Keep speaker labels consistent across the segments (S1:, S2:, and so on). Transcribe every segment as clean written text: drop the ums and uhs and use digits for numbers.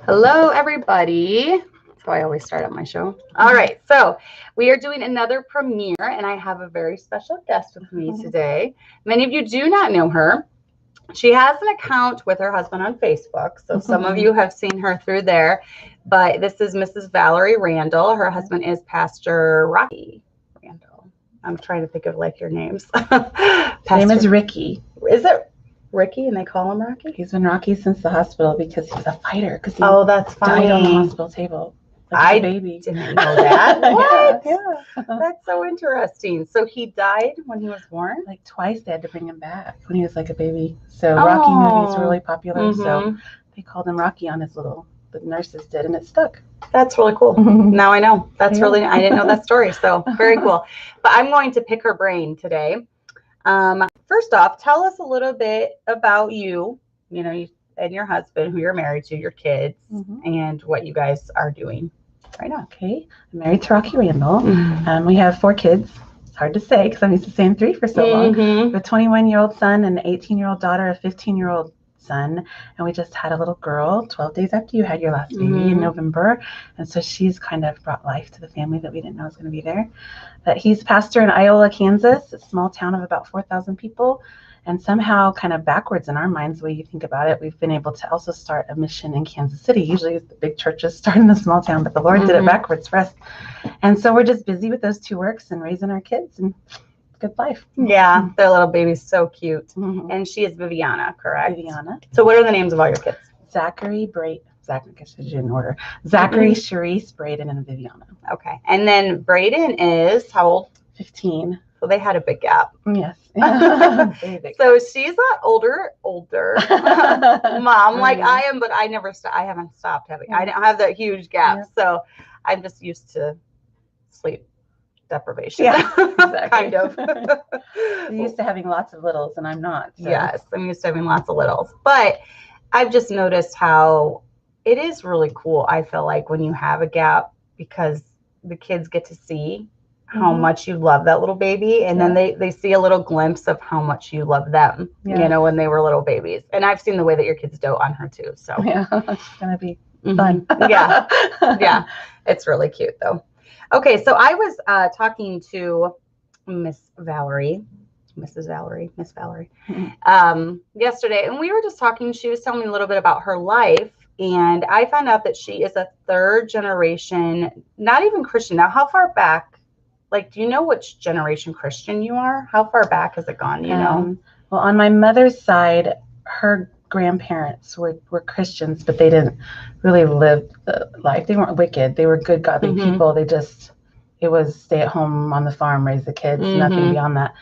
S1: Hello, everybody. That's how I always start up my show. All right, so we are doing another premiere, and I have a very special guest with me today. Many of you do not know her. She has an account with her husband on Facebook, so some of you have seen her through there. But this is Mrs. Valerie Randall. Her husband is Pastor Rocky Randall. I'm trying to think of like your names.
S2: His name is Ricky.
S1: Is it Ricky, and they call him Rocky?
S2: He's been Rocky since the hospital because he's a fighter. Because he
S1: that's
S2: died
S1: funny.
S2: on the hospital table. Like a baby.
S1: Didn't know that. What?
S2: Yeah.
S1: That's so interesting. So he died when he was born?
S2: Like twice they had to bring him back when he was like a baby. So Rocky movies were really popular. So they called him Rocky on his little, the nurses did, and it stuck.
S1: That's really cool. Now I know. That's really, I didn't know that story. So very cool. But I'm going to pick her brain today. First off, tell us a little bit about you, and your husband, who you're married to, your kids, and what you guys are doing right now.
S2: Okay. I'm married to Rocky Randall. We have 4 kids. It's hard to say because I'm used to saying 3 for so long. We have a 21-year-old son, an 18-year-old daughter, a 15-year-old son, and we just had a little girl 12 days after you had your last baby in November, and so she's kind of brought life to the family that we didn't know was going to be there. But he's pastor in Iola, Kansas, a small town of about 4,000 people, and somehow kind of backwards in our minds, the way you think about it, we've been able to also start a mission in Kansas City. Usually the big churches start in the small town, but the Lord did it backwards for us, and so we're just busy with those 2 works and raising our kids and good life.
S1: Yeah, their little baby's so cute. And she is Viviana, correct?
S2: Viviana.
S1: So what are the names of all your kids?
S2: Zachary, in order. Zachary, Sharice, Braden, and Viviana.
S1: Okay. And then Braden is how old?
S2: 15.
S1: So they had a big gap.
S2: Yes.
S1: So she's not older mom like I am, but I haven't stopped having. I don't have that huge gap. So I'm just used to sleep deprivation.
S2: Yeah, exactly.
S1: Kind of.
S2: You're used to having lots of littles, and I'm not. So.
S1: Yes, I'm used to having lots of littles. But I've just noticed how it is really cool, I feel like, when you have a gap, because the kids get to see how much you love that little baby, and then they see a little glimpse of how much you love them, when they were little babiys. And I've seen the way that your kids dote on her too. So
S2: yeah, it's gonna be fun.
S1: Yeah, it's really cute though. Okay, so I was talking to Miss Valerie, yesterday, and we were just talking. She was telling me a little bit about her life, and I found out that she is a 3rd generation, not even Christian. Now, how far back, do you know which generation Christian you are? How far back has it gone, you know?
S2: Well, on my mother's side, her grandparents were Christians, but they didn't really live the life. They weren't wicked. They were good, godly people. It was stay at home on the farm, raise the kids, nothing beyond that.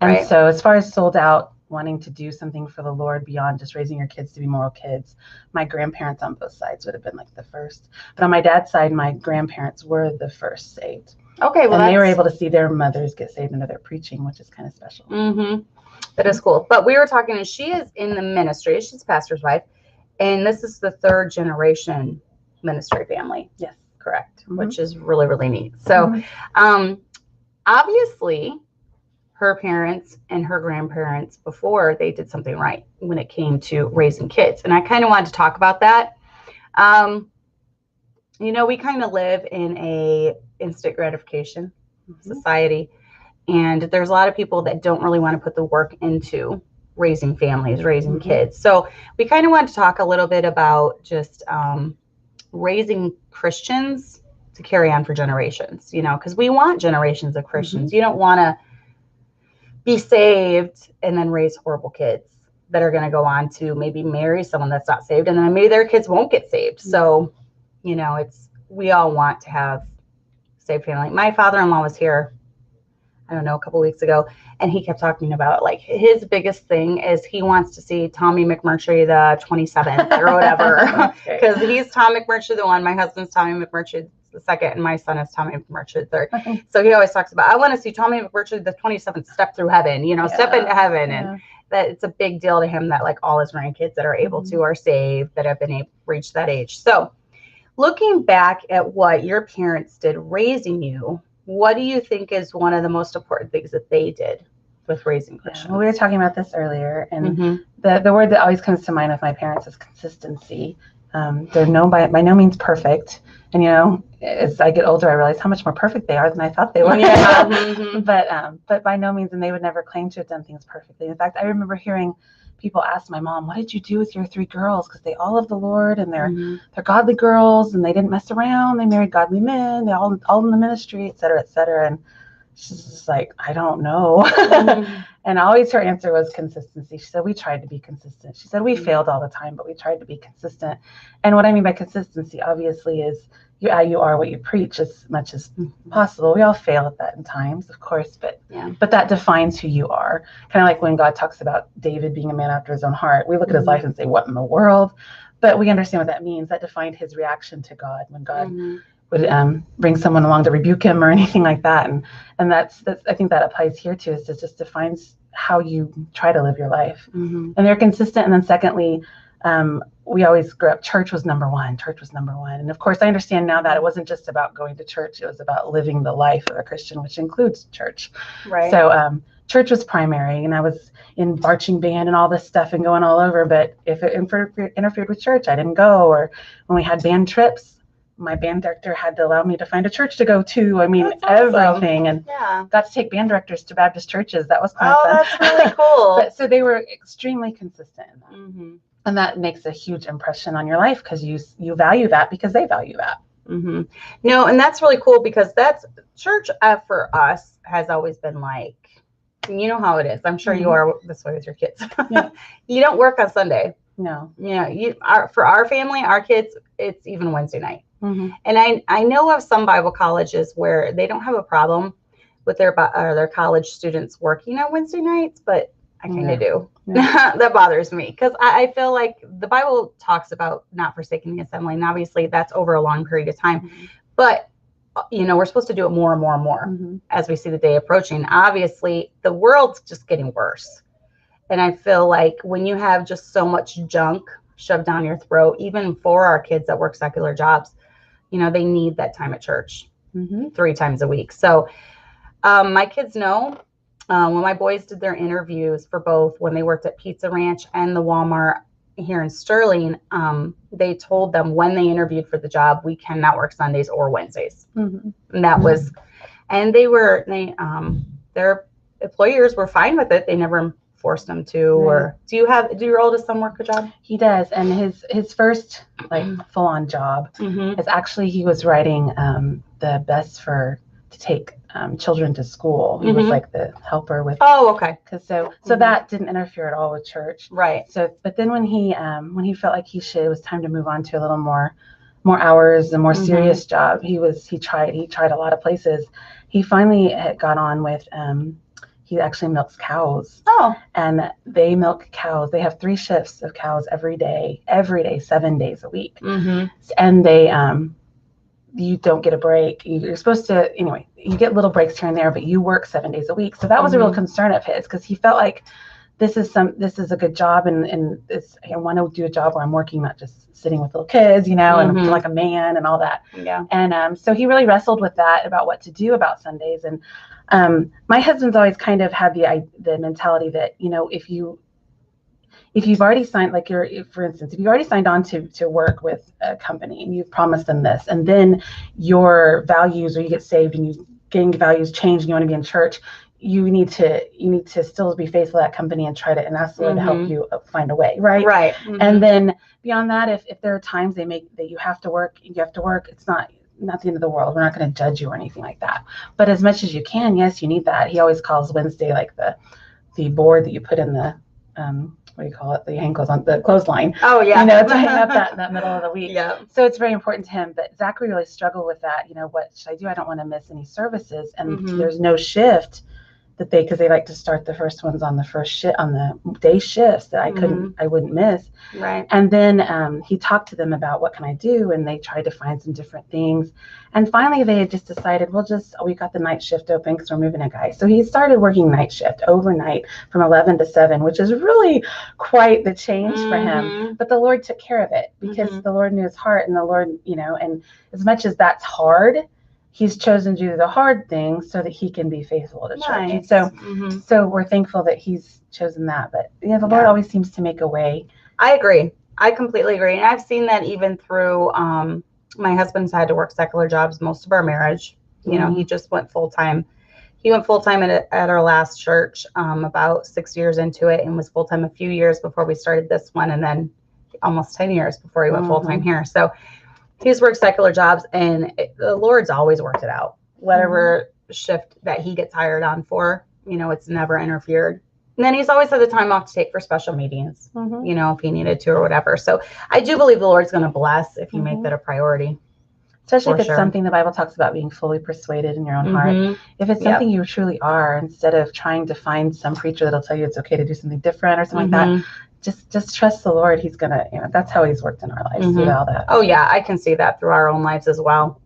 S2: And so as far as sold out, wanting to do something for the Lord beyond just raising your kids to be moral kids, my grandparents on both sides would have been like the first. But on my dad's side, my grandparents were the first saved.
S1: Okay, well,
S2: and they were able to see their mothers get saved into their preaching, which is kind of special.
S1: That is cool. But we were talking, and she is in the ministry. She's pastor's wife, and this is the 3rd generation ministry family.
S2: Yes,
S1: correct. Which is really, really neat. So, obviously, her parents and her grandparents before, they did something right when it came to raising kids, and I kind of wanted to talk about that. We kind of live in a instant gratification society, and there's a lot of people that don't really want to put the work into raising families, raising kids. So we kind of want to talk a little bit about just raising Christians to carry on for generations, because we want generations of Christians. You don't want to be saved and then raise horrible kids that are going to go on to maybe marry someone that's not saved, and then maybe their kids won't get saved. So, we all want to have saved family. My father-in-law was here, I don't know, a couple weeks ago, and he kept talking about his biggest thing is he wants to see Tommy McMurtry the 27th or whatever, because he's Tom McMurtry the 1, my husband's Tommy McMurtry the 2nd, and my son is Tommy McMurtry the 3rd. So he always talks about, I want to see Tommy McMurtry the 27th step through heaven, step into heaven, and that it's a big deal to him that all his grandkids that are able to are saved, that have been able to reach that age. So looking back at what your parents did raising you, what do you think is one of the most important things that they did with raising Christians?
S2: Well, we were talking about this earlier, and the word that always comes to mind with my parents is consistency. They're by no means perfect. And, as I get older, I realize how much more perfect they are than I thought they were.
S1: Yeah. Mm-hmm.
S2: But by no means, and they would never claim to have done things perfectly. In fact, I remember hearing people ask my mom, "What did you do with your 3 girls? Because they all love the Lord, and they're godly girls, and they didn't mess around. They married godly men. They all in the ministry, et cetera, et cetera." And she's just like, "I don't know." And always her answer was consistency. She said, "We tried to be consistent." She said, "We failed all the time, but we tried to be consistent." And what I mean by consistency, obviously, is you are what you preach as much as possible. We all fail at that in times, of course, but that defines who you are. Kind of like when God talks about David being a man after his own heart. We look at his life and say, "What in the world?" But we understand what that means. That defined his reaction to God when God would bring someone along to rebuke him or anything like that. And that's I think that applies here too, is it just defines how you try to live your life. And they're consistent. And then secondly, we always grew up, church was number one. And of course, I understand now that it wasn't just about going to church. It was about living the life of a Christian, which includes church.
S1: Right.
S2: So church was primary, and I was in marching band and all this stuff and going all over. But if it interfered with church, I didn't go. Or when we had band trips, my band director had to allow me to find a church to go to. I mean, everything. And got to take band directors to Baptist churches. That was kind of fun.
S1: That's really cool.
S2: So they were extremely consistent in that. And that makes a huge impression on your life because you value that because they value that.
S1: No, and that's really cool because that's church for us has always been like, you know how it is. I'm sure you are this way with your kids. You don't work on Sunday.
S2: No.
S1: For our family, our kids, it's even Wednesday night. And I know of some Bible colleges where they don't have a problem with their college students working on Wednesday nights, but I kind of do. That bothers me because I feel like the Bible talks about not forsaking the assembly, and obviously that's over a long period of time. But we're supposed to do it more and more and more as we see the day approaching. Obviously, the world's just getting worse, and I feel like when you have just so much junk shoved down your throat, even for our kids that work secular jobs, they need that time at church 3 times a week. So my kids know. When my boys did their interviews for both, when they worked at Pizza Ranch and the Walmart here in Sterling, they told them when they interviewed for the job, we cannot work Sundays or Wednesdays. And that was, and their employers were fine with it. They never forced them to. Or do your oldest son work a job?
S2: He does, and his first full-on job is actually he was writing the bus to take children to school. He was like the helper with.
S1: Oh, okay.
S2: So that didn't interfere at all with church.
S1: Right.
S2: So, but then when he felt like it was time to move on to a little more hours, a more serious job, he tried a lot of places. He finally had got on with. He actually milks cows. Oh. And they milk cows. They have 3 shifts of cows every day, 7 days a week. And they you don't get a break. You're supposed to, anyway, you get little breaks here and there, but you work 7 days a week. So that was a real concern of his because he felt like this is a good job and I want to do a job where I'm working, not just sitting with little kids, and I'm like a man and all that. Yeah. And so he really wrestled with that about what to do about Sundays. And my husband's always kind of had the mentality that, if you've already signed, for instance, if you've already signed on to work with a company and you've promised them this, and then your values, or you get saved and you getting values change and you want to be in church, you need to still be faithful to that company and try to, and ask the Lord to help you find a way, right?
S1: Right.
S2: And then beyond that, if there are times they make that you have to work, it's not the end of the world. We're not going to judge you or anything like that. But as much as you can, yes, you need that. He always calls Wednesday like the board that you put in the what do you call it? The hang clothes on the clothesline. Oh yeah. To hang up that middle of the week. Yeah. So it's very important to him. But Zachary really struggled with that. What should I do? I don't want to miss any services. And there's no shift that because they like to start the first ones on the first shift, on the day shifts that I wouldn't miss. Right. And then he talked to them about what can I do, and they tried to find some different things. And finally they had just decided, we got the night shift open because we're moving a guy. So he started working night shift overnight from 11 to 7, which is really quite the change for him. But the Lord took care of it because the Lord knew his heart, and the Lord, and as much as that's hard, he's chosen to do the hard thing so that he can be faithful to church. And so we're thankful that he's chosen that. But the Lord always seems to make a way.
S1: I agree. I completely agree. And I've seen that even through my husband's had to work secular jobs most of our marriage. You know, he just went full time. He went full time at our last church about 6 years into it, and was full time a few years before we started this one, and then almost 10 years before he went full time here. So he's worked secular jobs, and the Lord's always worked it out. Whatever shift that he gets hired on for, you know, it's never interfered. And then he's always had the time off to take for special meetings, you know, if he needed to or whatever. So I do believe the Lord's going to bless if you make that a priority.
S2: Especially if it's something the Bible talks about being fully persuaded in your own heart. If it's something you truly are, instead of trying to find some preacher that'll tell you it's okay to do something different or something like that, just trust the Lord. He's going to, you know, that's how he's worked in our lives through all that.
S1: Oh, yeah. I can see that through our own lives as well.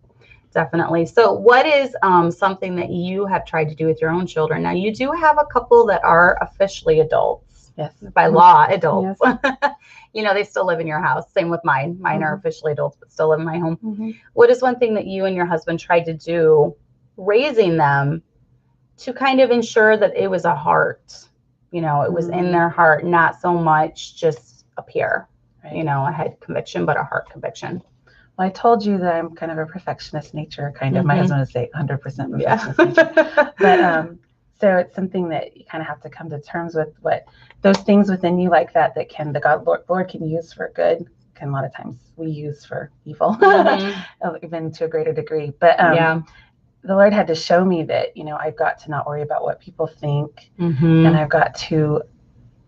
S1: Definitely. So what is something that you have tried to do with your own children? Now, you do have a couple that are officially adults.
S2: Yes.
S1: By law, adults. Yes. You know, they still live in your house. Same with mine. Mine are officially adults, but still live in my home. What is one thing that you and your husband tried to do raising them to kind of ensure that it was a heart, you know, it was in their heart, not so much just up here, you know, a head conviction, but a heart conviction?
S2: Well, I told you that I'm kind of a perfectionist nature, kind of. My husband would say 100% perfectionist nature. But so it's something that you kind of have to come to terms with, what those things within you like that can the Lord can use for good, can a lot of times we use for evil, even to a greater degree. But the Lord had to show me that, you know, I've got to not worry about what people think, and I've got to,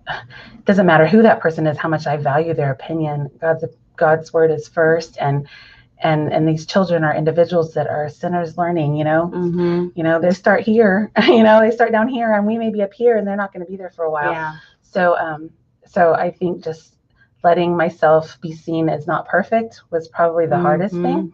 S2: it doesn't matter who that person is, how much I value their opinion. God's word is first, and these children are individuals that are sinners learning, you know. You know, they start here, you know, they start down here, and we may be up here, and they're not going to be there for a while. So I think just letting myself be seen as not perfect was probably the hardest thing.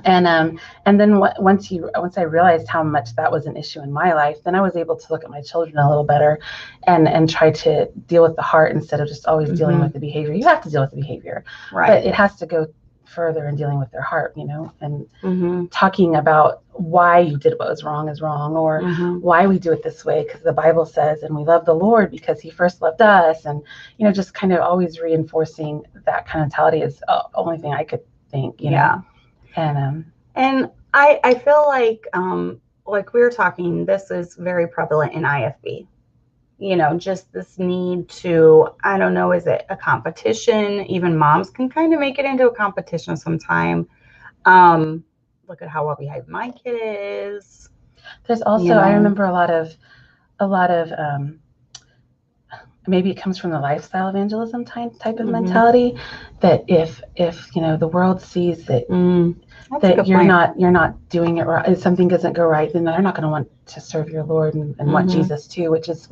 S2: And then once I realized how much that was an issue in my life, then I was able to look at my children a little better and try to deal with the heart instead of just always dealing with the behavior. You have to deal with the behavior, but it has to go further in dealing with their heart, you know, and talking about why you did what was wrong is wrong, or why we do it this way, because the Bible says, and we love the Lord because he first loved us, and, you know, just kind of always reinforcing that kind of mentality is the only thing I could think, you know. And
S1: I feel like we were talking, this is very prevalent in IFB. You know, just this need to, I don't know, is it a competition? Even moms can kind of make it into a competition sometime. Look at how well behaved my kid is.
S2: There's also, you know, I remember a lot of maybe it comes from the lifestyle evangelism type of mentality, that if you know, the world sees that that you're not doing it right, if something doesn't go right, then they're not going to want to serve your Lord and want Jesus too, which is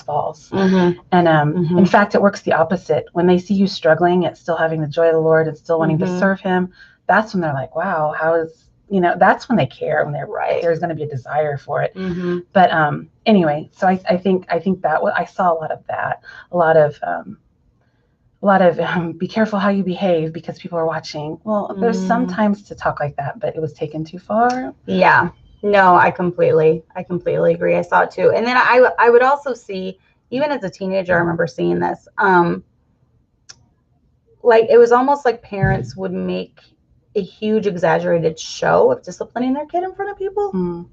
S2: false. And in fact, it works the opposite. When they see you struggling at still having the joy of the Lord and still wanting to serve him, that's when they're like, wow, how is, you know, that's when they care, when they're there's going to be a desire for it. But anyway, so I think that I saw a lot of that, a lot of be careful how you behave because people are watching. Well, there's sometimes to talk like that, but it was taken too far.
S1: Yeah. No, I completely agree. I saw it too. And then I would also see, even as a teenager, I remember seeing this, like it was almost like parents would make a huge exaggerated show of disciplining their kid in front of people.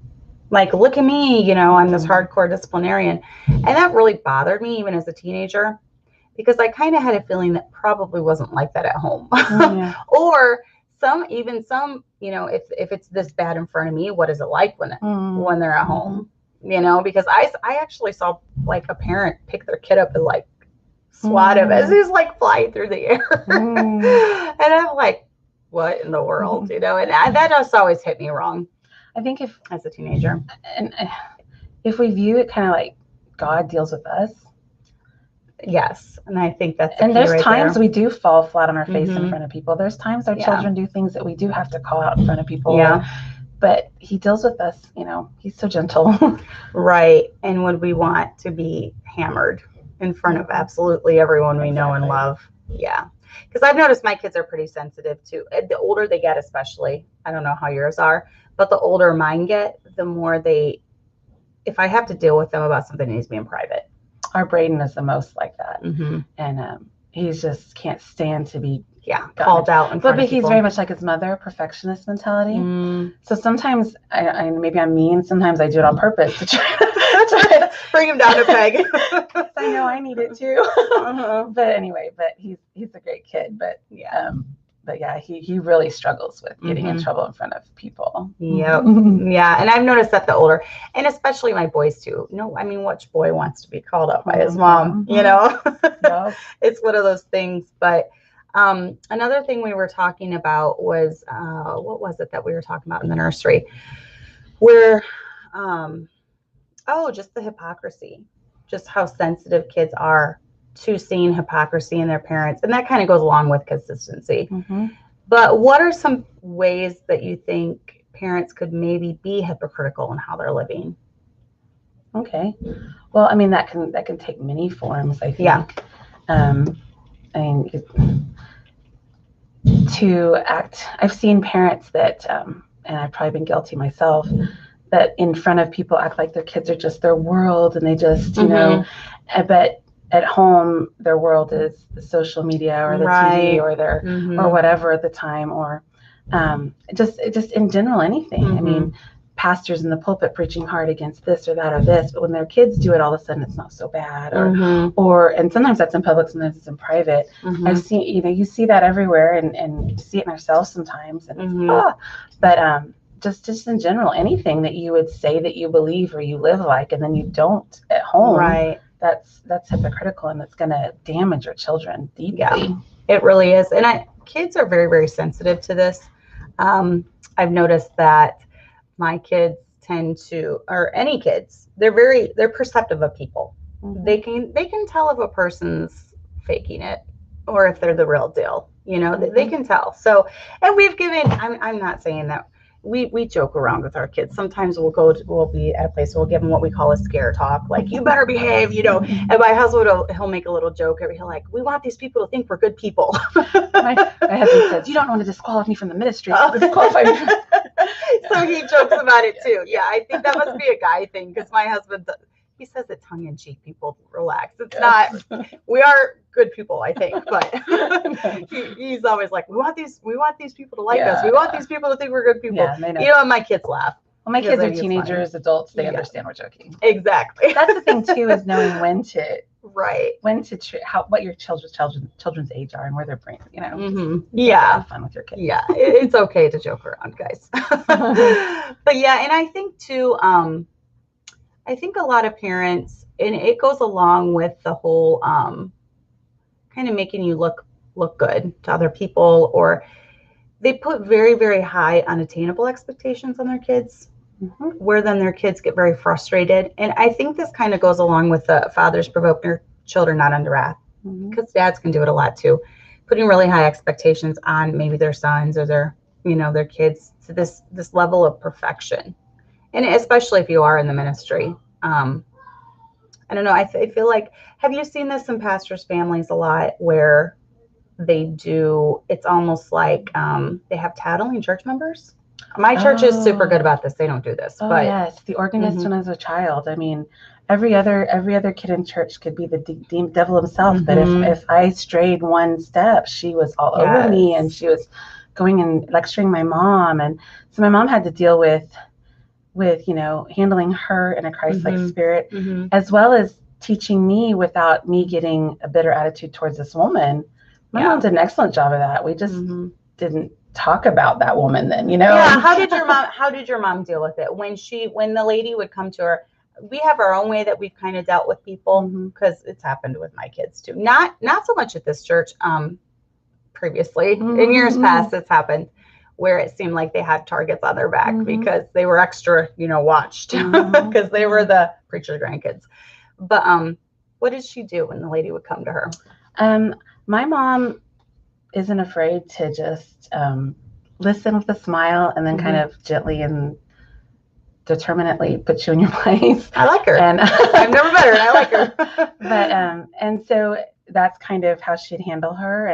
S1: Like, look at me, you know, I'm this hardcore disciplinarian. And that really bothered me even as a teenager, because I kind of had a feeling that probably wasn't like that at home. Or some, you know, if it's this bad in front of me, what is it like when they're at home? You know, because I actually saw like a parent pick their kid up and like swat him as he's like flying through the air. And I'm like, what in the world, you know? And that just always hit me wrong.
S2: I think
S1: as a teenager,
S2: and if we view it kind of like God deals with us.
S1: Yes. And I think that's
S2: and there's times we do fall flat on our face in front of people. There's times our children do things that we do have to call out in front of people. But he deals with us, you know, he's so gentle.
S1: Right. And would we want to be hammered in front of absolutely everyone we know and love? Yeah. Because I've noticed my kids are pretty sensitive too. The older they get, especially, I don't know how yours are, but the older mine get, the more if I have to deal with them about something that needs to be in private.
S2: Our Braden is the most like that. he just can't stand to be
S1: called out in front
S2: but
S1: of
S2: he's
S1: people.
S2: very much like his mother, perfectionist mentality. So sometimes I maybe I'm mean. Sometimes I do it on purpose to try to
S1: bring him down a peg.
S2: I know I need it too. But anyway, but he's a great kid. But yeah, he really struggles with getting in trouble in front of people.
S1: Yep. Yeah. And I've noticed that the older, and especially my boys too. No, I mean, which boy wants to be called out by his mom? You know, it's one of those things. But another thing we were talking about was, what was it that we were talking about in the nursery? Where, just the hypocrisy, just how sensitive kids are to seeing hypocrisy in their parents. And that kind of goes along with consistency. But what are some ways that you think parents could maybe be hypocritical in how they're living?
S2: Okay. Well, I mean, that can take many forms, I think. I mean, to act, I've seen parents that, and I've probably been guilty myself, that in front of people act like their kids are just their world, and they just, you know, but at home, their world is the social media or the TV or their or whatever at the time, or just in general, anything. I mean, pastors in the pulpit preaching hard against this or that or this, but when their kids do it, all of a sudden it's not so bad. Or and sometimes that's in public, sometimes it's in private. I've seen, you see that everywhere, and you see it in ourselves sometimes. And but just in general, anything that you would say that you believe or you live like, and then you don't at home. That's hypocritical, and it's going to damage your children deeply.
S1: Yeah, it really is. And kids are very, very sensitive to this. I've noticed that my kids tend to, or any kids, they're perceptive of people. They can tell if a person's faking it or if they're the real deal. You know, they can tell. So, and we've given, I'm not saying that. We joke around with our kids. Sometimes we'll be at a place, we'll give them what we call a scare talk, like, you better behave, you know. And my husband he'll make a little joke. He'll like, we want these people to think we're good people.
S2: My husband says, you don't want to disqualify me from the ministry. Disqualify me.
S1: So he jokes about it too. Yeah, I think that must be a guy thing, because my husband, he says it tongue in cheek. People, relax. It's not. We are good people, I think, but he's always like, we want these people to like us. We want these people to think we're good people.
S2: Yeah,
S1: you know, and my kids laugh.
S2: Well, my kids are teenagers, adults. They understand we're joking.
S1: Exactly.
S2: That's the thing too, is knowing when to what your children's age are and where their brain, you know. Have fun with your kids.
S1: Yeah, it's okay to joke around, guys. But yeah, and I think too, I think a lot of parents, and it goes along with the whole kind of making you look good to other people, or they put very, very high unattainable expectations on their kids, where then their kids get very frustrated. And I think this kind of goes along with the fathers provoke your children not under wrath, because dads can do it a lot too, putting really high expectations on maybe their sons or their kids to this level of perfection. And especially if you are in the ministry, I don't know. I feel like, have you seen this in pastors' families a lot, where they do, it's almost like they have tattling church members? My church is super good about this. They don't do this. But
S2: yes, the organist when I was a child. I mean, every other kid in church could be the devil himself. But if I strayed one step, she was all over me, and she was going and lecturing my mom. And so my mom had to deal with handling her in a Christ-like spirit, as well as teaching me without me getting a bitter attitude towards this woman. My mom did an excellent job of that. We just didn't talk about that woman then,
S1: Yeah. How did your mom deal with it when the lady would come to her? We have our own way that we've kind of dealt with people, because it's happened with my kids too. Not so much at this church. Previously, in years past, it's happened where it seemed like they had targets on their back because they were extra, watched, because they were the preacher's grandkids. But what did she do when the lady would come to her?
S2: My mom isn't afraid to just listen with a smile, and then kind of gently and determinedely put you in your place.
S1: I like her. And I've never met her, and I like her.
S2: But and so that's kind of how she'd handle her.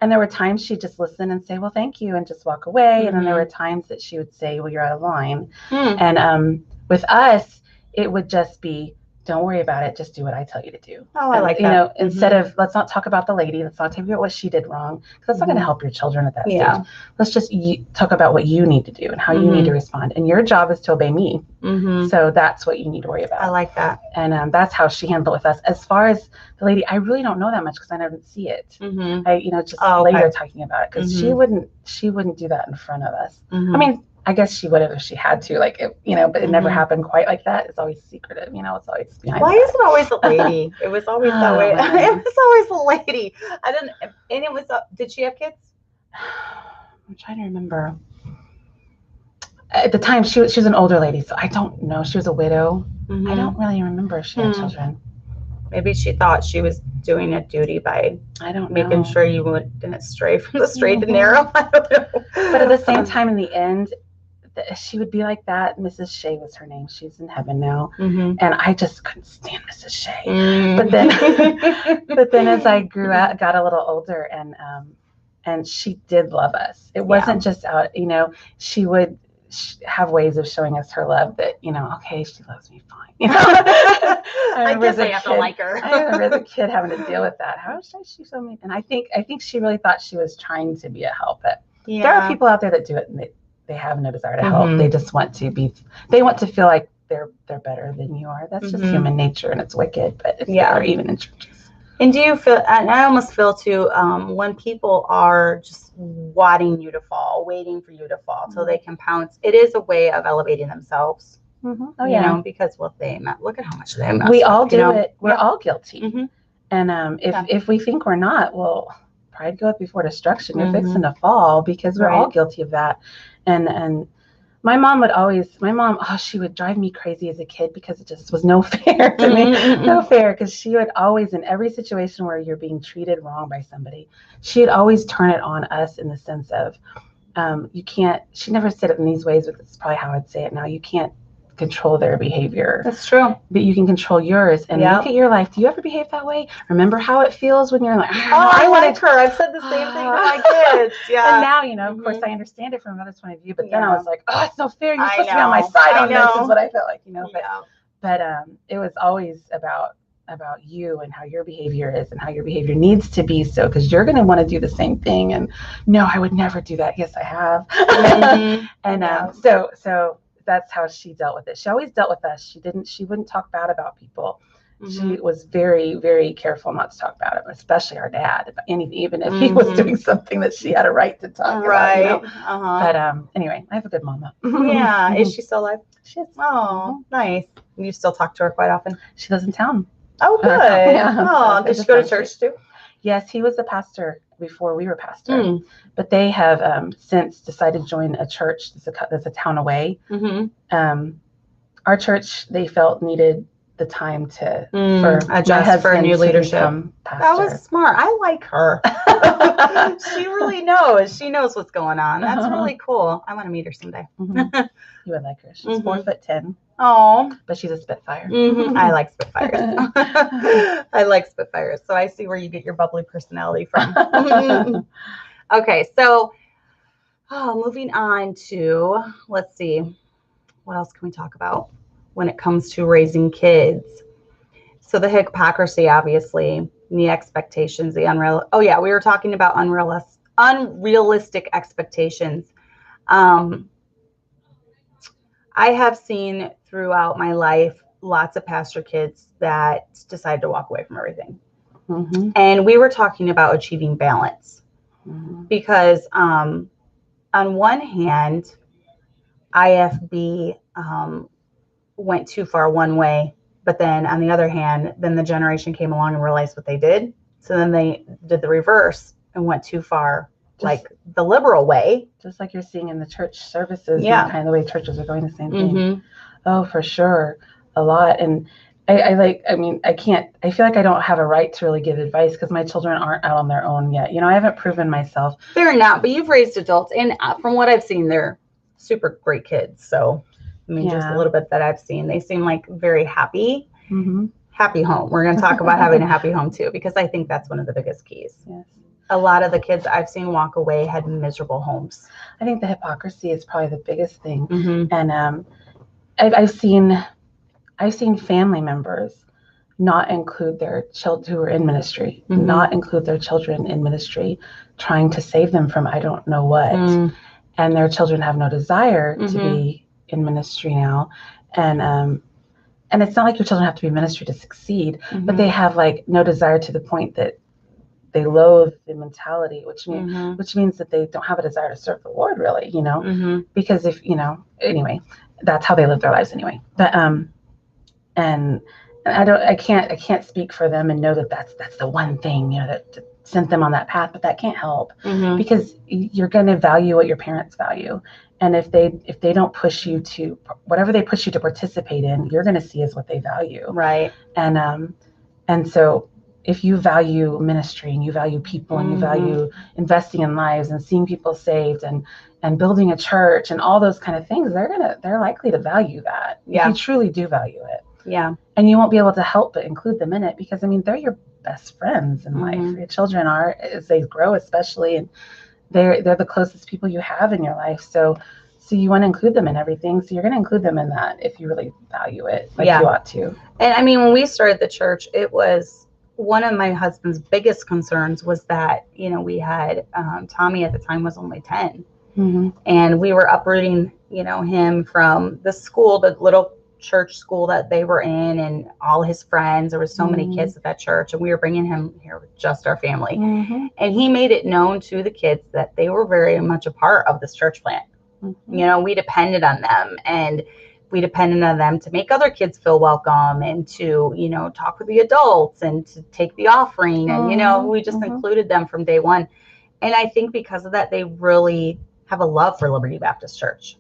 S2: And there were times she'd just listen and say, well, thank you, and just walk away. And then there were times that she would say, well, you're out of line. And with us, it would just be, don't worry about it. Just do what I tell you to do.
S1: Oh, I like that.
S2: You know, instead of, let's not talk about the lady. Let's not talk about what she did wrong. Because that's not going to help your children at that stage. Let's just talk about what you need to do and how you need to respond. And your job is to obey me. So that's what you need to worry about.
S1: I like that.
S2: And that's how she handled it with us. As far as the lady, I really don't know that much because I never see it. I, you know, just later talking about it, because she wouldn't do that in front of us. I mean, I guess she would have if she had to, like, you know, but it never happened quite like that. It's always secretive, you know, it's always behind.
S1: Why is it always a lady? It was always that way. It was always a lady. I didn't, and it was, did she have kids?
S2: I'm trying to remember. At the time, she was an older lady, so I don't know. She was a widow. I don't really remember if she had children.
S1: Maybe she thought she was doing a duty by making sure you didn't stray from the straight and narrow. I don't know.
S2: But at the same time, in the end, she would be like that. Mrs. Shea was her name. She's in heaven now. And I just couldn't stand Mrs. Shea. But then as I grew up, got a little older, and she did love us. It wasn't just out, you know, she would have ways of showing us her love that, you know, okay, she loves me fine. You know?
S1: I guess I have to like her.
S2: I remember as a kid having to deal with that. How should she show me? And I think she really thought she was trying to be a help. But there are people out there that do it, and they have no desire to help. They just want to they want to feel like they're better than you are. That's just human nature, and it's wicked, but it's there even in churches.
S1: And do you feel, and I almost feel too, when people are just wanting you to fall, waiting for you to fall so they can pounce, it is a way of elevating themselves.
S2: Oh,
S1: you know, because look at how much they mess
S2: we all
S1: up,
S2: do it. We're all guilty. And if we think we're not, well, pride goeth before destruction. You're fixing to fall, because we're all guilty of that. And my mom, she would drive me crazy as a kid because it just was no fair to me. No fair, because she would always, in every situation where you're being treated wrong by somebody, she'd always turn it on us in the sense of, you can't, she never said it in these ways, but it's probably how I'd say it now. You can't control their behavior.
S1: That's true.
S2: But you can control yours. And look at your life. Do you ever behave that way? Remember how it feels when you're like,
S1: I like her. I've said the same thing to my kids.
S2: And now, you know, of course, I understand it from another's point of view. But then I was like, oh, it's no fair. You're supposed to be on my side on this, is what I felt like, you know. But it was always about you and how your behavior is and how your behavior needs to be, so because you're going to want to do the same thing. And no, I would never do that. Yes, I have. And so that's how she dealt with it. She always dealt with us. She wouldn't talk bad about people. She was very, very careful not to talk about him, especially our dad. Even if he was doing something that she had a right to talk about. You know? But anyway, I have a good mama.
S1: Yeah. Is she still alive?
S2: She is.
S1: Oh, nice. You still talk to her quite often?
S2: She lives in town.
S1: Oh, good. Oh, did she go to church too?
S2: Yes, he was the pastor before we were pastor. But they have since decided to join a church that's a town away. Our church, they felt, needed the time for
S1: adjust for new leadership. That was smart. I like her. She really knows. She knows what's going on. That's really cool. I want to meet her someday.
S2: You would like her. She's 4'10".
S1: Oh,
S2: but she's a Spitfire.
S1: I like Spitfires. I like Spitfires. So I see where you get your bubbly personality from. Okay, so moving on to, let's see, what else can we talk about when it comes to raising kids? So the hypocrisy, obviously, the expectations, we were talking about unrealistic expectations. I have seen throughout my life lots of pastor kids that decide to walk away from everything. And we were talking about achieving balance, because on one hand, IFB went too far one way, but then on the other hand, then the generation came along and realized what they did. So then they did the reverse and went too far, like the liberal way. Just like you're seeing in the church services, kind of the way churches are going the same thing. Oh, for sure. A lot. And I feel like I don't have a right to really give advice because my children aren't out on their own yet. You know, I haven't proven myself. They're not, but you've raised adults. And from what I've seen, they're super great kids. So, I mean, just a little bit that I've seen, they seem like very happy, happy home. We're going to talk about having a happy home too, because I think that's one of the biggest keys. Yes. A lot of the kids I've seen walk away had miserable homes. I think the hypocrisy is probably the biggest thing. And I've seen
S2: I've seen family members not include their children who are in ministry, not include their children in ministry, trying to save them from I don't know what. And their children have no desire to be in ministry now. And it's not like your children have to be in ministry to succeed, but they have like no desire to the point that they loathe the mentality, which means that they don't have a desire to serve the Lord, really, because if, anyway, that's how they live their lives anyway. But, and I can't speak for them and know that that's the one thing, that sent them on that path, but that can't help because you're going to value what your parents value. And if they don't push you to whatever they push you to participate in, you're going to see as what they value.
S1: Right.
S2: And so if you value ministry and you value people and you value investing in lives and seeing people saved and building a church and all those kind of things, they're likely to value that.
S1: Yeah.
S2: If you truly do value it.
S1: Yeah.
S2: And you won't be able to help but include them in it because they're your best friends in life. Your children are, as they grow especially, and they're the closest people you have in your life. So you want to include them in everything. So you're going to include them in that if you really value it like you ought to.
S1: And I mean, when we started the church, it was one of my husband's biggest concerns was that, we had Tommy at the time was only 10. And we were uprooting, him from the school, the little church school that they were in, and all his friends. There were so many kids at that church, and we were bringing him here with just our family. And he made it known to the kids that they were very much a part of this church plant. We depended on them, and we depended on them to make other kids feel welcome and to, talk with the adults and to take the offering. And, we just included them from day one. And I think because of that, they really have a love for Liberty Baptist Church.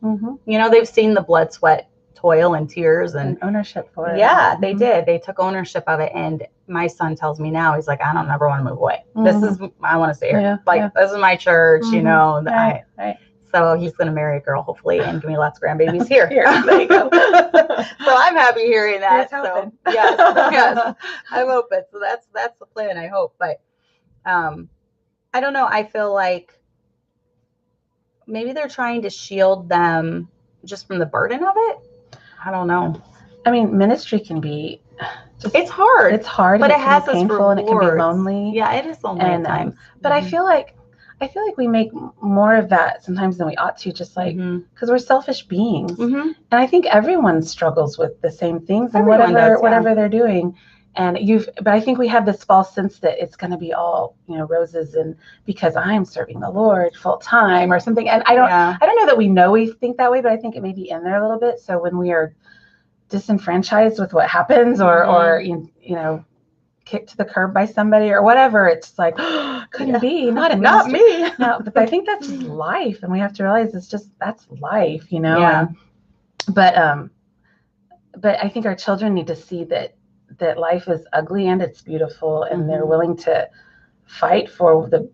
S1: They've seen the blood, sweat, toil, and tears and
S2: ownership for it.
S1: Yeah, they did. They took ownership of it. And my son tells me now, he's like, I don't ever want to move away. I want to stay here. This is my church,
S2: Right.
S1: So he's going to marry a girl, hopefully, and give me lots of grandbabies here. There you go. So I'm happy hearing that. So yes, I'm open. So that's the plan, I hope. But I don't know. I feel like maybe they're trying to shield them just from the burden of it. I don't know.
S2: I mean, ministry can be
S1: it's hard.
S2: It's hard,
S1: but
S2: and
S1: it has
S2: its painful, and it can be lonely.
S1: Yeah, it is lonely at times.
S2: But I feel like we make more of that sometimes than we ought to, just like because we're selfish beings. And I think everyone struggles with the same things and whatever they're doing. But I think we have this false sense that it's going to be all, roses and because I'm serving the Lord full time or something. And I don't know that we think that way, but I think it may be in there a little bit. So when we are disenfranchised with what happens or kicked to the curb by somebody or whatever, it's like, couldn't be, not me. No, but I think that's just life. And we have to realize that's life,
S1: Yeah.
S2: But I think our children need to see that life is ugly and it's beautiful, and they're willing to fight for the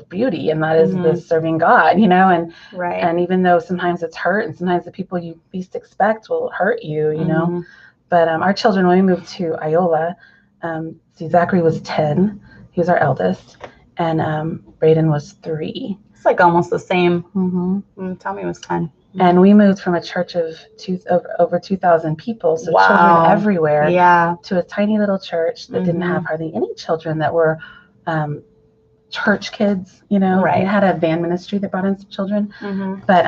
S2: beauty, and that is the serving God, and and even though sometimes it's hurt, and sometimes the people you least expect will hurt you, but our children, when we moved to Iola, Zachary was 10, he was our eldest, and Braden was 3.
S1: It's like almost the same. Tommy was 10.
S2: And we moved from a church of over 2,000 people, so children everywhere, to a tiny little church that didn't have hardly any children that were church kids. They had a band ministry that brought in some children, but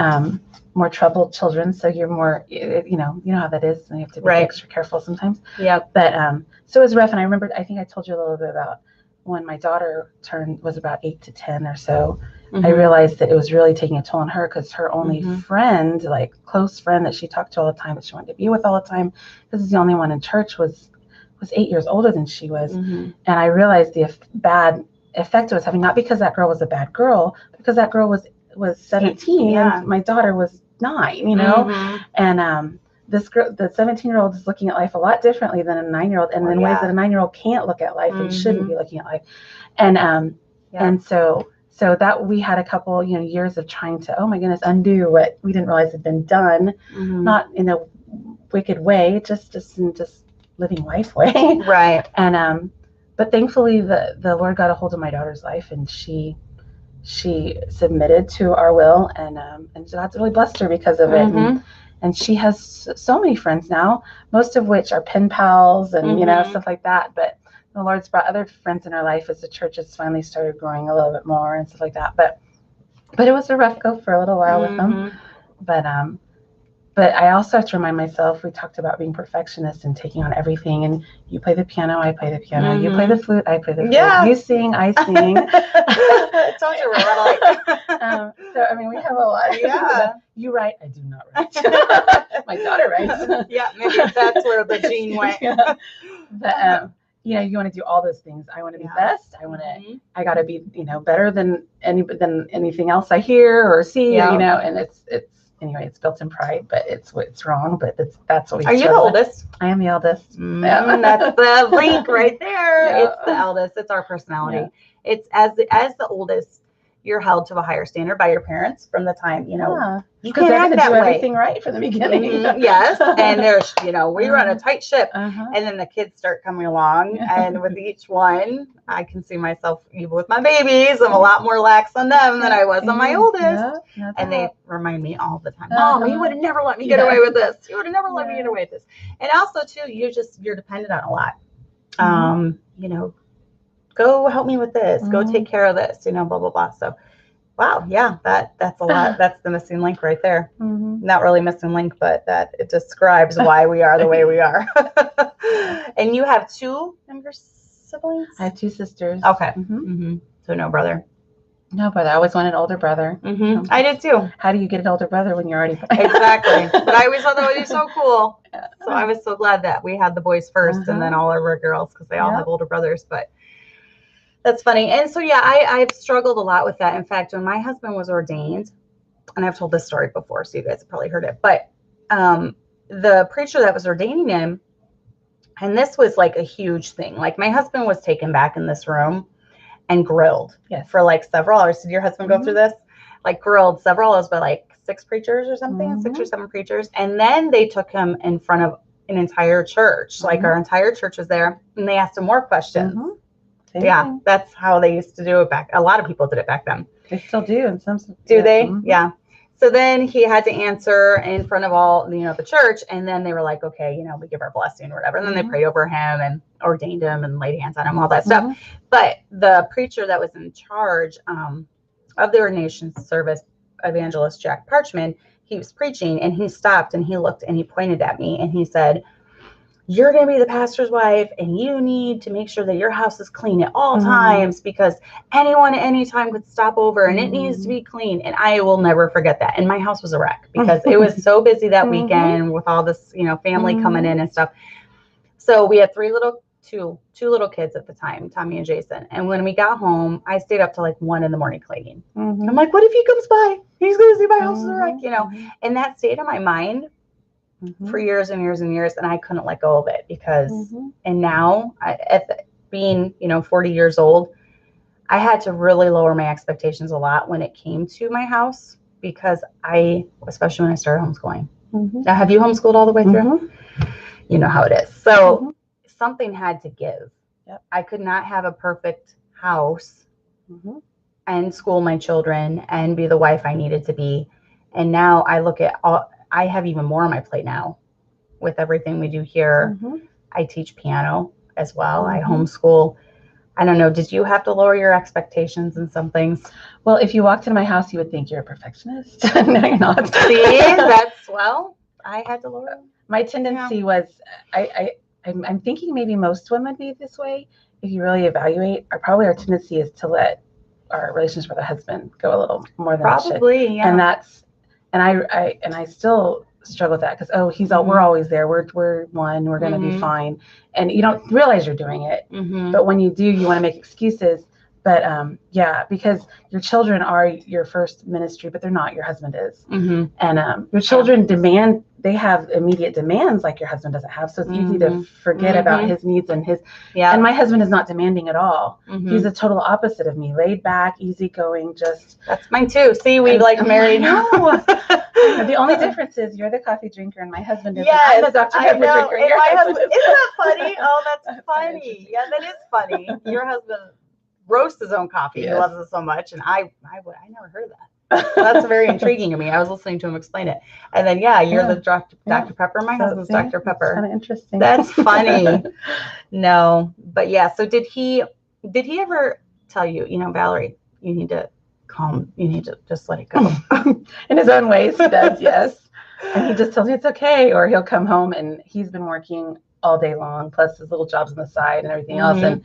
S2: more troubled children. So you're more, you know how that is, and you have to be extra careful sometimes.
S1: Yeah.
S2: But so it was rough, and I remember, I think I told you a little bit about when my daughter was about 8 to 10 or so. I realized that it was really taking a toll on her, because her only friend, like close friend that she talked to all the time, that she wanted to be with all the time, this is the only one in church, was 8 years older than she was. And I realized the bad effect it was having, not because that girl was a bad girl, because that girl was 17 and my daughter was 9, and this girl, the 17-year-old, is looking at life a lot differently than a 9-year-old, and in ways that a 9-year-old can't look at life and shouldn't be looking at life. And so that we had a couple, years of trying to, oh my goodness, undo what we didn't realize had been done, not in a wicked way, just living life way.
S1: Right.
S2: And but thankfully the Lord got a hold of my daughter's life, and she submitted to our will, and God's really blessed her because of it. And she has so many friends now, most of which are pen pals and, stuff like that. But the Lord's brought other friends in her life as the church has finally started growing a little bit more and stuff like that. But it was a rough go for a little while with them. But I also have to remind myself, we talked about being perfectionists and taking on everything. And you play the piano, I play the piano. You play the flute, I play the flute.
S1: Yeah.
S2: You sing, I sing.
S1: I told you we're right.
S2: So, I mean, we have a lot.
S1: Yeah.
S2: You write, I do not write. My daughter writes.
S1: Yeah, maybe that's where the gene went.
S2: But, you want to do all those things. I want to be best. I got to be, better than anything else I hear or see, and it's built in pride, but it's wrong. But that's what we.
S1: Are you the oldest?
S2: I am the eldest.
S1: That's the link right there.
S2: Yeah.
S1: It's the eldest. It's our personality. Yeah. It's as the oldest, you're held to a higher standard by your parents from the time you
S2: because they're going to do everything right from the beginning.
S1: Yes, and there's we run a tight ship, and then the kids start coming along, and with each one, I can see myself even with my babies. I'm a lot more lax on them than I was on my oldest, and they remind me all the time, Mom, you would have never let me get away with this. You would have never let me get away with this. And also too, you're dependent on a lot. Go help me with this. Go take care of this. Blah blah blah. So. Wow, yeah, that's a lot. That's the missing link right there. Not really missing link, but that it describes why we are the way we are. And you have 2 younger siblings?
S2: I have 2 sisters.
S1: Okay. So no brother.
S2: No brother. I always wanted an older brother.
S1: I did too.
S2: How do you get an older brother when you're already
S1: Exactly. But I always thought that would be so cool. So I was so glad that we had the boys first and then all of our girls because they all have older brothers. But that's funny. And so, I've struggled a lot with that. In fact, when my husband was ordained, and I've told this story before, so you guys have probably heard it, but the preacher that was ordaining him, and this was like a huge thing. Like my husband was taken back in this room and grilled for like several hours. Did your husband go through this? Like grilled several hours by like 6 preachers or something, 6 or 7 preachers. And then they took him in front of an entire church. Like our entire church was there, and they asked him more questions. Yeah, that's how they used to do it back. A lot of people did it back then.
S2: They still do. And some
S1: do they? Yeah. So then he had to answer in front of all, the church. And then they were like, okay, we give our blessing or whatever. And then they prayed over him and ordained him and laid hands on him, all that stuff. But the preacher that was in charge of the ordination service, Evangelist Jack Parchman, he was preaching and he stopped and he looked and he pointed at me and he said, you're going to be the pastor's wife and you need to make sure that your house is clean at all times because anyone at any time could stop over and it needs to be clean. And I will never forget that. And my house was a wreck because it was so busy that weekend with all this, family coming in and stuff. So we had two little kids at the time, Tommy and Jason. And when we got home, I stayed up till like 1 a.m. cleaning. I'm like, what if he comes by? He's going to see my house is a wreck, And that stayed in my mind for years and years and years, and I couldn't let go of it because, and now, being 40 years old, I had to really lower my expectations a lot when it came to my house because especially when I started homeschooling. Now, have you homeschooled all the way through? You know how it is. So something had to give. I could not have a perfect house and school my children and be the wife I needed to be. And now I look at I have even more on my plate now with everything we do here. I teach piano as well. I homeschool. I don't know. Did you have to lower your expectations in some things?
S2: Well, if you walked into my house, you would think you're a perfectionist. No, you're not.
S1: See, I had to lower.
S2: My tendency was, I'm thinking maybe most women would be this way. If you really evaluate, our tendency is to let our relationship with a husband go a little more than it should.
S1: Probably, yeah.
S2: And I still struggle with that because we're always there. We're one. We're going to be fine. And you don't realize you're doing it. But when you do, you want to make excuses. But because your children are your first ministry, but they're not. Your husband is. And your children they have immediate demands like your husband doesn't have. So it's easy to forget about his needs and his. And my husband is not demanding at all. He's a total opposite of me. Laid back, easy-going, just.
S1: That's mine too. See, we married.
S2: The only difference is you're the coffee drinker and my husband is.
S1: Yes,
S2: I'm the Dr. Pepper drinker.
S1: And my husband. Isn't that funny? Oh, that's funny. Yeah, that is funny. Your husband roasts his own coffee. Yes. He loves it so much, and I never heard of that. That's very intriguing to me. I was listening to him explain it. And then, you're the Dr. Pepper. My husband's Dr. Pepper.
S2: Kind of interesting.
S1: That's funny. No, but so did he ever tell you, Valerie, you need to calm, you need to just let it go?
S2: In his own ways, he does, yes. And he just tells me it's okay. Or he'll come home and he's been working all day long, plus his little jobs on the side and everything else. And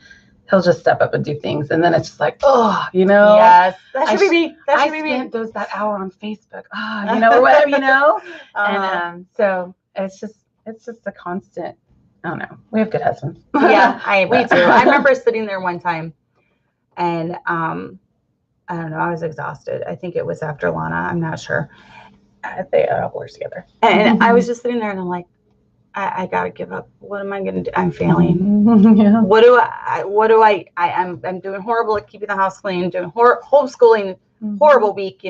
S2: he'll just step up and do things. And then it's just like,
S1: Yes, that should be me.
S2: I spent that hour on Facebook, or whatever, And so it's just a constant, I don't know. We have good husbands.
S1: We do. I remember sitting there one time and I don't know, I was exhausted. I think it was after Lana. I'm not sure. They all blurs together. And I was just sitting there and I'm like, I gotta give up. What am I gonna do? I'm failing.
S2: Yeah.
S1: I'm doing horrible at keeping the house clean, doing homeschooling, horrible week, be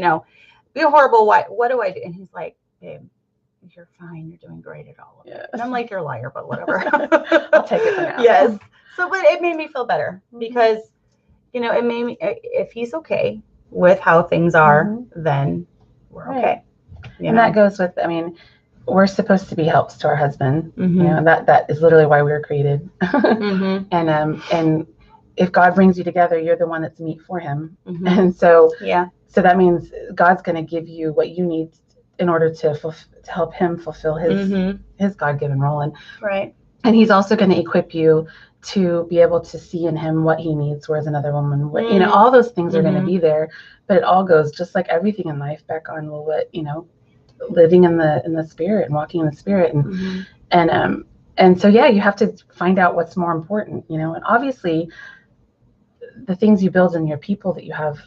S1: horrible. What do I do? And he's like, babe, you're fine. You're doing great at all of it. And I'm like, you're a liar, but whatever.
S2: I'll take it for now.
S1: Yes. So, but it made me feel better because, it made me, if he's okay with how things are, then we're okay.
S2: And that goes with, we're supposed to be helps to our husband. That is literally why we were created. And if God brings you together, you're the one that's meet for him. And so that means God's going to give you what you need in order to help him fulfill his God-given role. And he's also going to equip you to be able to see in him what he needs, whereas another woman would. All those things are going to be there, but it all goes just like everything in life back on what living in the spirit and walking in the spirit, and so you have to find out what's more important, and obviously the things you build in your people that you have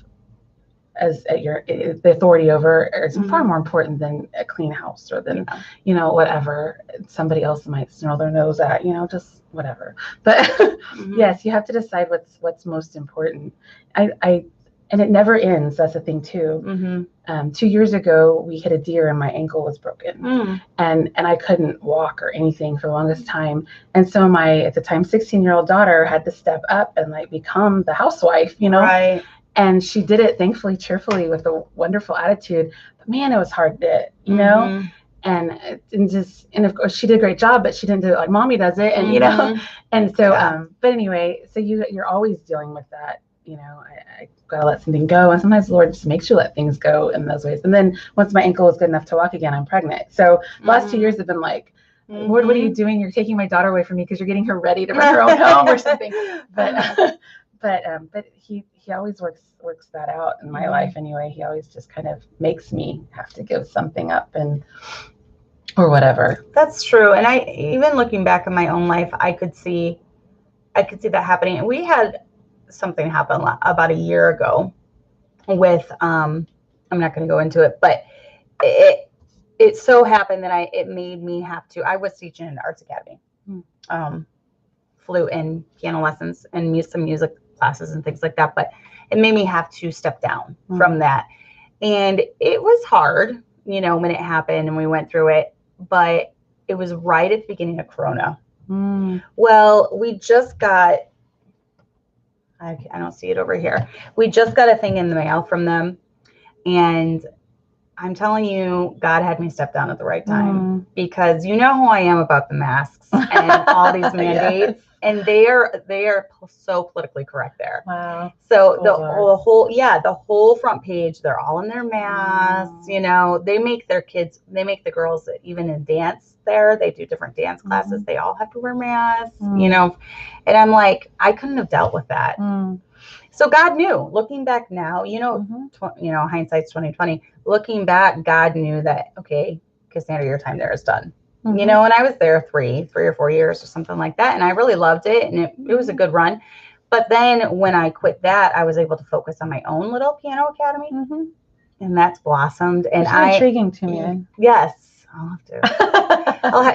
S2: as the authority over is far more important than a clean house or than whatever somebody else might snarl their nose at, just whatever. But yes, you have to decide what's most important. And it never ends. That's the thing too. 2 years ago, we hit a deer and my ankle was broken, and I couldn't walk or anything for the longest time. And so my at the time 16-year-old daughter had to step up and become the housewife,
S1: Right.
S2: And she did it thankfully, cheerfully, with a wonderful attitude. But man, it was hard to, and of course she did a great job, but she didn't do it like mommy does it, and and so but anyway, so you're always dealing with that. I gotta let something go, and sometimes the Lord just makes you let things go in those ways. And then once my ankle was good enough to walk again, I'm pregnant. So the last 2 years have been like, Lord, what are you doing? You're taking my daughter away from me because you're getting her ready to bring her own home or something. But he always works that out in my life anyway. He always just kind of makes me have to give something up or whatever.
S1: That's true. And I even looking back in my own life, I could see that happening. And we had something happen about a year ago with I'm not going to go into it, but it so happened that it made me have to. I was teaching in an arts academy, flute and piano lessons and some music classes and things like that, but it made me have to step down from that. And it was hard, when it happened and we went through it, but it was right at the beginning of Corona. Well, we just got, I don't see it over here. We just got a thing in the mail from them. And I'm telling you, God had me step down at the right time because who I am about the masks and all these mandates. And they are so politically correct there.
S2: Wow.
S1: So the whole front page, they're all in their masks. They make the girls even in dance there. They do different dance classes. They all have to wear masks. And I'm like, I couldn't have dealt with that. So God knew. Looking back now, hindsight's 2020. Looking back, God knew that Cassandra, your time there is done. And I was there 3 or 4 years or something like that. And I really loved it. And it was a good run. But then when I quit that, I was able to focus on my own little piano academy. And that's blossomed. And
S2: it's intriguing to me.
S1: Yes, I'll have to.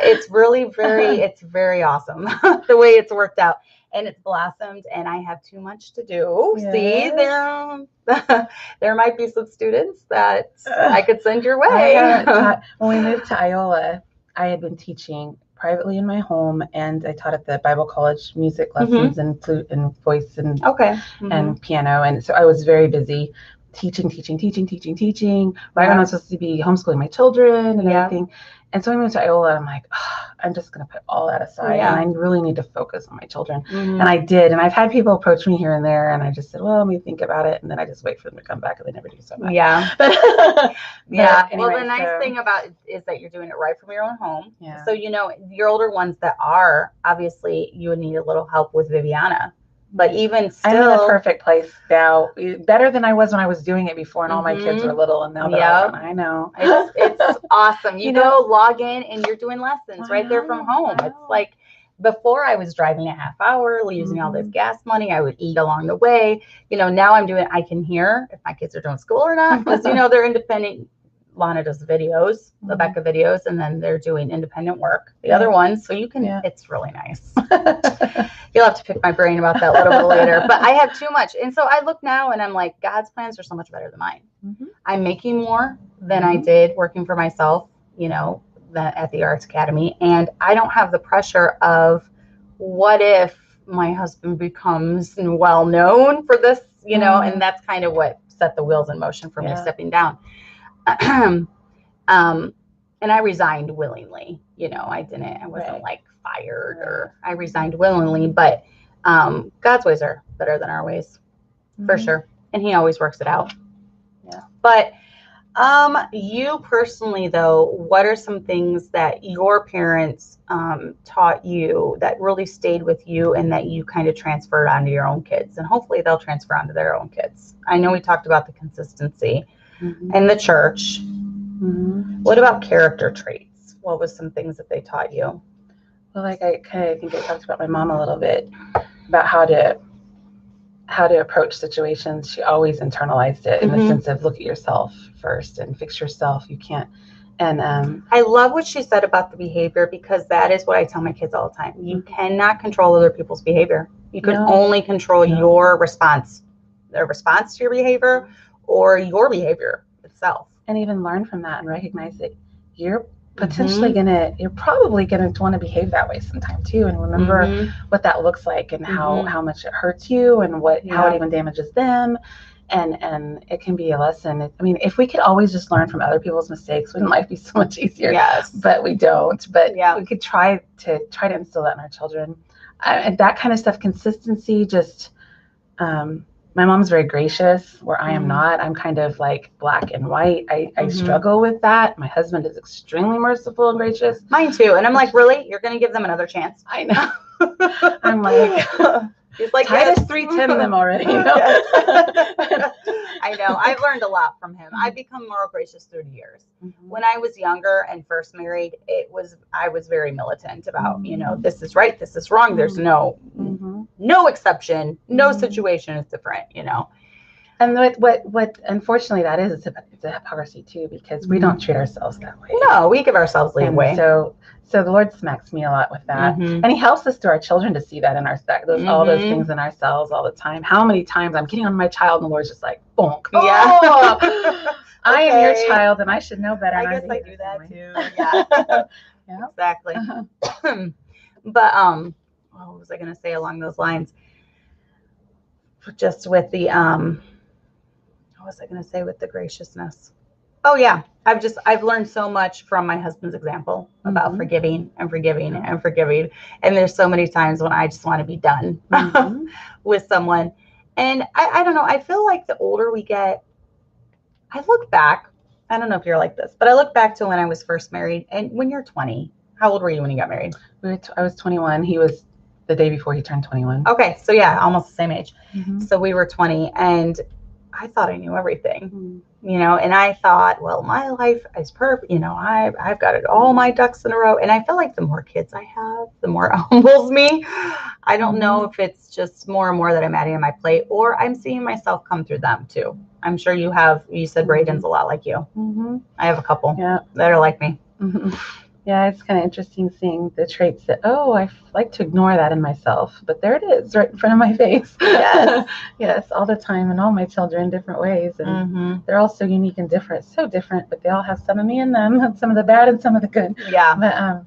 S1: It's really it's very awesome the way it's worked out. And it's blossomed, and I have too much to do. Yes. See, there might be some students that I could send your way.
S2: When we moved to Iola, I had been teaching privately in my home, and I taught at the Bible college music lessons and flute and voice and and piano, and so I was very busy. teaching, right when I was supposed to be homeschooling my children and everything. And so we moved to Iowa, and I'm like, I'm just going to put all that aside. And I really need to focus on my children. And I did. And I've had people approach me here and there, and I just said, well, let me think about it. And then I just wait for them to come back, and they never do so much. But anyway,
S1: well, the nice thing about it is that you're doing it right from your own home. So, your older ones that are, obviously, you would need a little help with Viviana. But even still,
S2: I'm in a perfect place now, better than I was when I was doing it before, and all my kids were little, and now they're all gone. I know.
S1: It's awesome. You go log in, and you're doing lessons right there from home. It's like, before I was driving a half hour, using all this gas money. I would eat along the way. Now I can hear if my kids are doing school or not, because, they're independent. Lana does videos, Rebecca videos, and then they're doing independent work, the other ones. So you can, it's really nice. You'll have to pick my brain about that a little bit later, but I have too much. And so I look now and I'm like, God's plans are so much better than mine. I'm making more than I did working for myself, at the Arts Academy. And I don't have the pressure of, what if my husband becomes well known for this, and that's kind of what set the wheels in motion for me stepping down. And I resigned willingly. I wasn't like fired, or I resigned willingly, but God's ways are better than our ways, for sure. And he always works it out. But you personally, though, what are some things that your parents taught you that really stayed with you and that you kind of transferred onto your own kids? And hopefully they'll transfer onto their own kids. I know we talked about the consistency and the church. What about character traits? What was some things that they taught you?
S2: Well, I think I talked about my mom a little bit, about how to approach situations. She always internalized it in the sense of, look at yourself first and fix yourself. You can't. And
S1: I love what she said about the behavior, because that is what I tell my kids all the time. You cannot control other people's behavior. You can only control your response, their response to your behavior, or your behavior itself.
S2: And even learn from that and recognize that you're potentially you're probably gonna want to behave that way sometime too, and remember what that looks like, and how much it hurts you, and how it even damages them, and it can be a lesson. I mean, if we could always just learn from other people's mistakes, wouldn't life be so much easier? But we don't. But we could try to instill that in our children, and that kind of stuff. Consistency, just. My mom's very gracious, where I am not. I'm kind of like black and white. I struggle with that. My husband is extremely merciful and gracious.
S1: Mine too. And I'm like, really? You're going to give them another chance?
S2: I know. I'm like,
S1: he's like,
S2: Titus 3:10 them already.
S1: I know. I've learned a lot from him. I've become more gracious through the years. When I was younger and first married, I was very militant about, this is right, this is wrong. There's no exception, no situation is different,
S2: And what unfortunately that is, it's a hypocrisy too, because we don't treat ourselves that way.
S1: No, we give ourselves leeway.
S2: So the Lord smacks me a lot with that, and He helps us through our children to see that in all those things in ourselves all the time. How many times I'm getting on my child, and the Lord's just like, bonk. I am your child, and I should know better.
S1: I guess I do that too. Yeah, exactly. But what was I going to say along those lines? Just with the what was I going to say with the graciousness? Oh yeah, I've learned so much from my husband's example about forgiving and forgiving and forgiving. And there's so many times when I just want to be done with someone. And I don't know, I feel like the older we get, I look back, I don't know if you're like this, but I look back to when I was first married. And when you're 20, how old were you when you got married?
S2: I was 21. He was the day before he turned 21.
S1: Okay, so yeah, almost the same age. So we were 20, and I thought I knew everything, and I thought, well, my life is perfect. I've got it, all my ducks in a row. And I feel like the more kids I have, the more it humbles me. I don't know if it's just more and more that I'm adding on my plate, or I'm seeing myself come through them too. I'm sure you said Braden's a lot like you. I have a couple that are like me.
S2: Yeah, it's kind of interesting seeing the traits that, I like to ignore that in myself, but there it is right in front of my face. Yes, all the time, and all my children in different ways. And they're all so unique and different, but they all have some of me in them, some of the bad and some of the good. But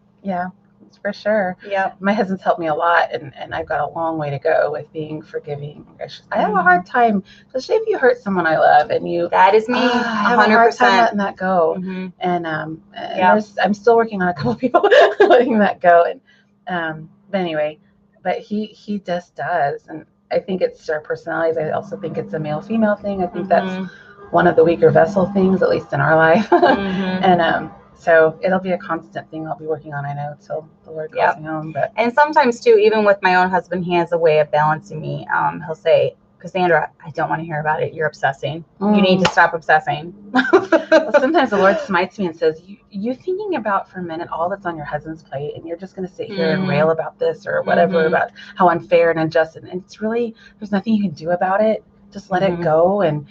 S2: for sure.
S1: Yep.
S2: My husband's helped me a lot, and I've got a long way to go with being forgiving. I have a hard time, especially if you hurt someone I love, and you.
S1: That is me.
S2: I have a hard time letting that go. And I'm still working on a couple people letting that go. And but anyway, but he just does, and I think it's our personalities. I also think it's a male-female thing. I think that's one of the weaker vessel things, at least in our life. And so it'll be a constant thing I'll be working on, I know, until the Lord calls me home.
S1: And sometimes too, even with my own husband, he has a way of balancing me. He'll say, Cassandra, I don't want to hear about it. You're obsessing. You need to stop obsessing.
S2: Well, sometimes the Lord smites me and says, you thinking about for a minute all that's on your husband's plate, and you're just going to sit here and rail about this or whatever, about how unfair and unjust. And it's really, there's nothing you can do about it. Just let it go. And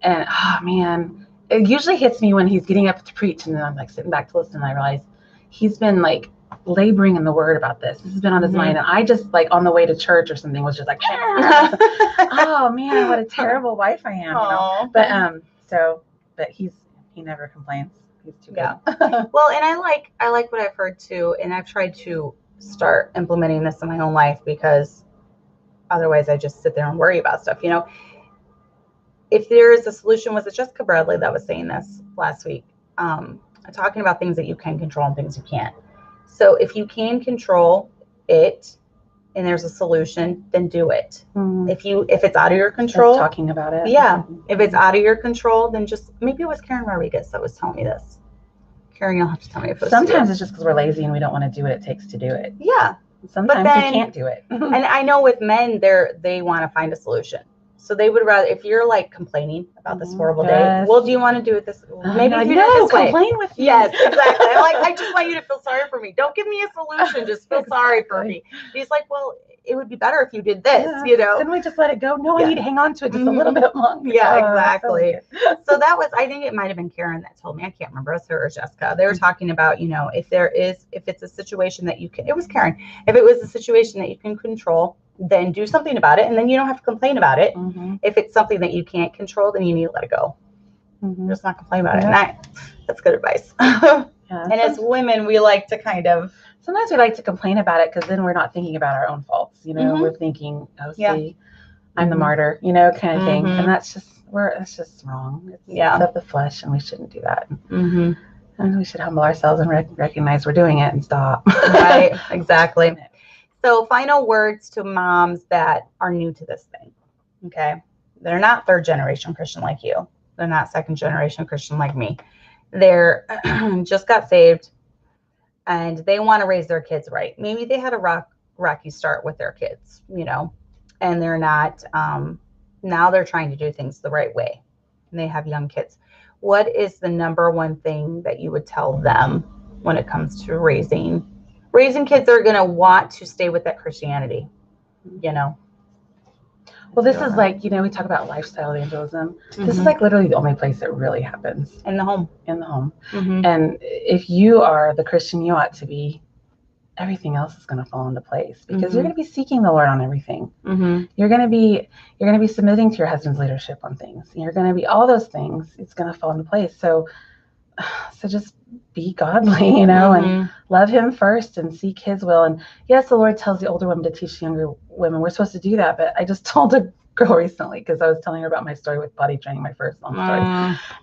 S2: oh man, it usually hits me when he's getting up to preach, and then I'm like sitting back to listen, and I realize he's been like laboring in the word about this. This has been on his mind, and I just like on the way to church or something was just like, oh man, what a terrible wife I am. You know? But he never complains. He's too good.
S1: Well, and I like what I've heard too, and I've tried to start implementing this in my own life, because otherwise I just sit there and worry about stuff, you know. If there is a solution, was it Jessica Bradley that was saying this last week? Talking about things that you can control and things you can't. So if you can control it and there's a solution, then do it. If it's out of your control,
S2: just talking about it.
S1: If it's out of your control, then just, maybe it was Karen Rodriguez that was telling me this. Karen, you'll have to tell me if it was.
S2: Sometimes it's just because we're lazy and we don't want to do what it takes to do it.
S1: Yeah.
S2: Sometimes we can't do it.
S1: And I know with men, they want to find a solution. So they would rather, if you're like complaining about this horrible day, well, do you want to do it this? Maybe you do it this way.
S2: Complain with me.
S1: Yes, exactly. I'm like, I just want you to feel sorry for me. Don't give me a solution. Just feel sorry for me. He's like, well, it would be better if you did this, you know.
S2: Couldn't we just let it go? No, I need to hang on to it just a little bit longer.
S1: Yeah, exactly. So that was, I think it might have been Karen that told me. I can't remember. It was her or Jessica. They were talking about, you know, if it's a situation that you can, it was Karen. If it was a situation that you can control, then do something about it, and then you don't have to complain about it. If it's something that you can't control, then you need to let it go. Just not complain about it. And that's good advice. And as women, we like to
S2: sometimes we like to complain about it, because then we're not thinking about our own faults. You know, we're thinking, oh, see, I'm the martyr, you know, kind of thing. And that's just wrong. It's of the flesh, and we shouldn't do that. And we should humble ourselves and recognize we're doing it and stop.
S1: Right, exactly. So final words to moms that are new to this thing, okay? They're not third generation Christian like you. They're not second generation Christian like me. They're just got saved, and they want to raise their kids right. Maybe they had a rocky start with their kids, you know, and they're not, now they're trying to do things the right way, and they have young kids. What is the number one thing that you would tell them when it comes to raising kids that are going to want to stay with that Christianity, you know?
S2: Well, this is like, you know, we talk about lifestyle evangelism. This is like literally the only place it really happens.
S1: In the home.
S2: And if you are the Christian you ought to be, everything else is going to fall into place, because you're going to be seeking the Lord on everything. You're going to be submitting to your husband's leadership on things. You're going to be all those things. It's going to fall into place. So just be godly, you know, and love him first and seek his will. And yes, the Lord tells the older women to teach the younger women. We're supposed to do that. But I just told a girl recently, because I was telling her about my story with potty training, my first long story.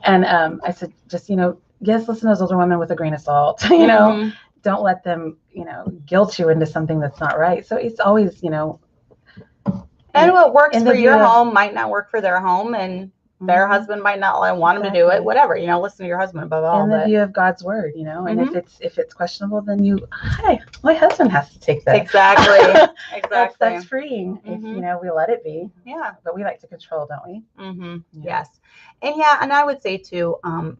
S2: And I said, just, you know, yes, listen to those older women with a grain of salt, you know, don't let them, you know, guilt you into something that's not right. So it's always, you know.
S1: And what works for your home might not work for their home, and their husband might not want them to do it, whatever, you know, listen to your husband above all.
S2: In the view of God's word, you know, and if it's questionable, then my husband has to take that.
S1: Exactly.
S2: That's freeing. If, you know, we let it be. Yeah. But we like to control, don't we?
S1: Yes. And I would say too, home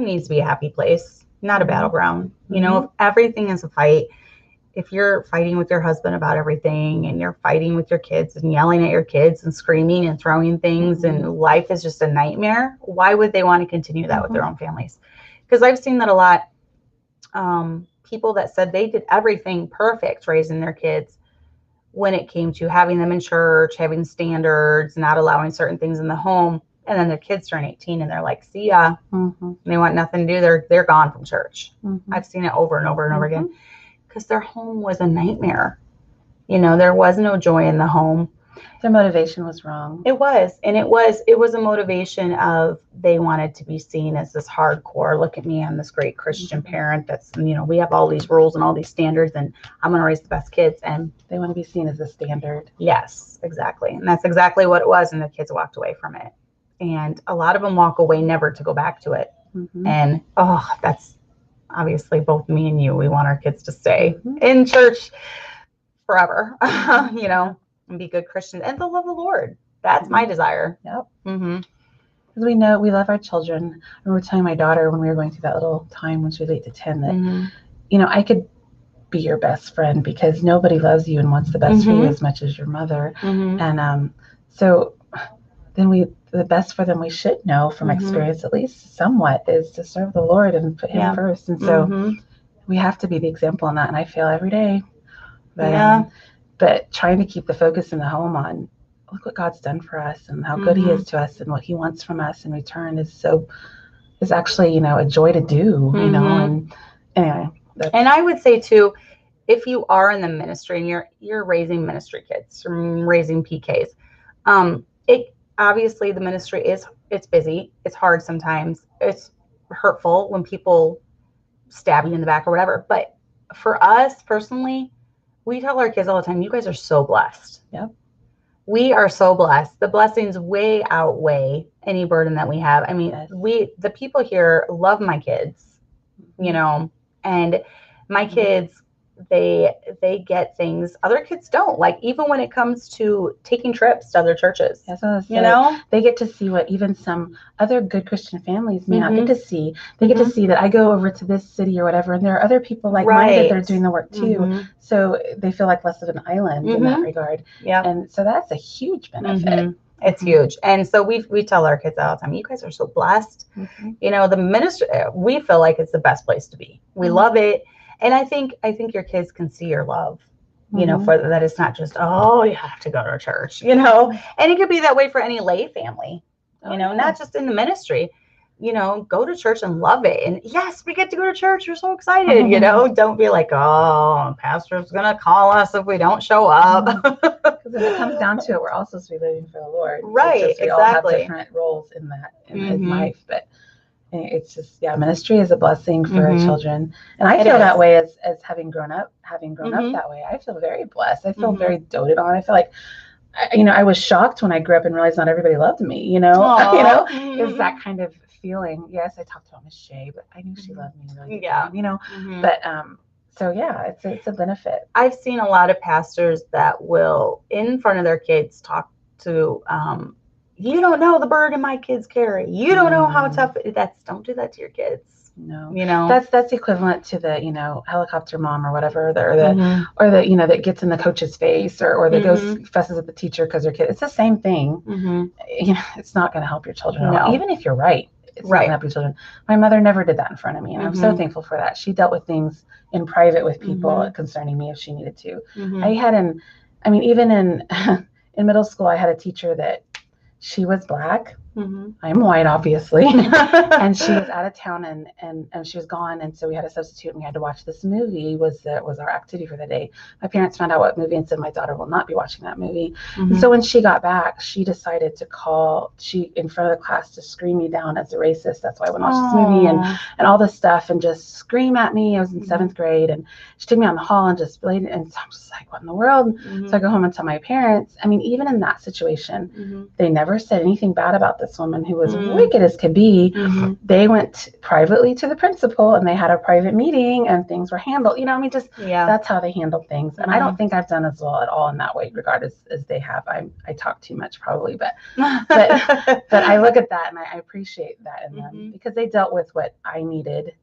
S1: needs to be a happy place, not a battleground. You know, if everything is a fight, if you're fighting with your husband about everything, and you're fighting with your kids and yelling at your kids and screaming and throwing things, and life is just a nightmare, why would they want to continue that with their own families? Because I've seen that a lot. People that said they did everything perfect raising their kids when it came to having them in church, having standards, not allowing certain things in the home. And then their kids turn 18 and they're like, see ya. They want nothing to do. They're gone from church. I've seen it over and over and over again. because their home was a nightmare. You know, there was no joy in the home.
S2: Their motivation was wrong.
S1: It was. And it was a motivation of they wanted to be seen as this hardcore, look at me, I'm this great Christian parent that's, you know, we have all these rules and all these standards and I'm going to raise the best kids. And
S2: they want to be seen as a standard.
S1: Yes, exactly. And that's exactly what it was. And the kids walked away from it. And a lot of them walk away never to go back to it. And, that's obviously both me and you. We want our kids to stay in church forever, you know, and be good Christians and to love the Lord. That's my desire.
S2: Yep. Because we know we love our children. I remember telling my daughter when we were going through that little time when she was 8 to 10 that, you know, I could be your best friend because nobody loves you and wants the best for you as much as your mother. And so then the best for them we should know from experience, at least somewhat, is to serve the Lord and put him first. And so we have to be the example in that. And I fail every day. But trying to keep the focus in the home on look what God's done for us and how good he is to us and what he wants from us in return is actually, you know, a joy to do, you know. And anyway.
S1: And I would say too, if you are in the ministry and you're raising ministry kids, raising PKs, it obviously the ministry it's busy, it's hard sometimes, it's hurtful when people stab you in the back or whatever. But for us personally, we tell our kids all the time, you guys are so blessed.
S2: Yep.
S1: We are so blessed. The blessings way outweigh any burden that we have. I mean, the people here love my kids, you know, and my kids, they get things other kids don't. Like even when it comes to taking trips to other churches,
S2: you know, they get to see what even some other good Christian families may not get to see. They get to see that I go over to this city or whatever, and there are other people like-minded that are doing the work too. So they feel like less of an island in that regard.
S1: Yeah.
S2: And so that's a huge benefit.
S1: It's huge. And so we tell our kids all the time, you guys are so blessed. You know, the ministry, we feel like it's the best place to be. We love it. And I think your kids can see your love, you know, for that. It's not just, oh, you have to go to church, you know, and it could be that way for any lay family, you know, not just in the ministry, you know, go to church and love it. And yes, we get to go to church. We're so excited, you know, don't be like, oh, pastor's going to call us if we don't show up.
S2: Because when it comes down to it, we're all supposed to be living for the Lord.
S1: Right.
S2: We all have different roles in that, in life, but it's just, ministry is a blessing for our children. And I feel that way as having grown up that way. I feel very blessed. I feel very doted on. I feel like, you know, I was shocked when I grew up and realized not everybody loved me, you know. You know, it's that kind of feeling. Yes, I talked about Miss Shay, but I knew she loved me really good, you know. But so it's a benefit.
S1: I've seen a lot of pastors that will, in front of their kids, talk to you don't know the burden my kids carry. You don't know how tough don't do that to your kids.
S2: No,
S1: you know,
S2: that's equivalent to the, you know, helicopter mom or whatever, or the, you know, that gets in the coach's face or that goes fusses at the teacher because their kid. It's the same thing. You know, it's not going to help your children at all. Even if you're right, it's not going to help your children. My mother never did that in front of me, and I'm so thankful for that. She dealt with things in private with people concerning me if she needed to. Even in middle school, I had a teacher that. She was Black. I'm white, obviously. And she was out of town and she was gone. And so we had a substitute and we had to watch this movie was our activity for the day. My parents found out what movie and said, my daughter will not be watching that movie. And so when she got back, she decided to in front of the class to scream me down as a racist. That's why I went and watched this movie and all this stuff and just scream at me. I was in 7th grade and she took me out in the hall and just played. And so I'm just like, what in the world? So I go home and tell my parents. I mean, even in that situation, they never said anything bad about this woman who was wicked as could be. They went privately to the principal and they had a private meeting and things were handled. You know, I mean, just that's how they handle things. And I don't think I've done as well at all in that way, regardless as they have. I talk too much probably, but I look at that and I appreciate that in them because they dealt with what I needed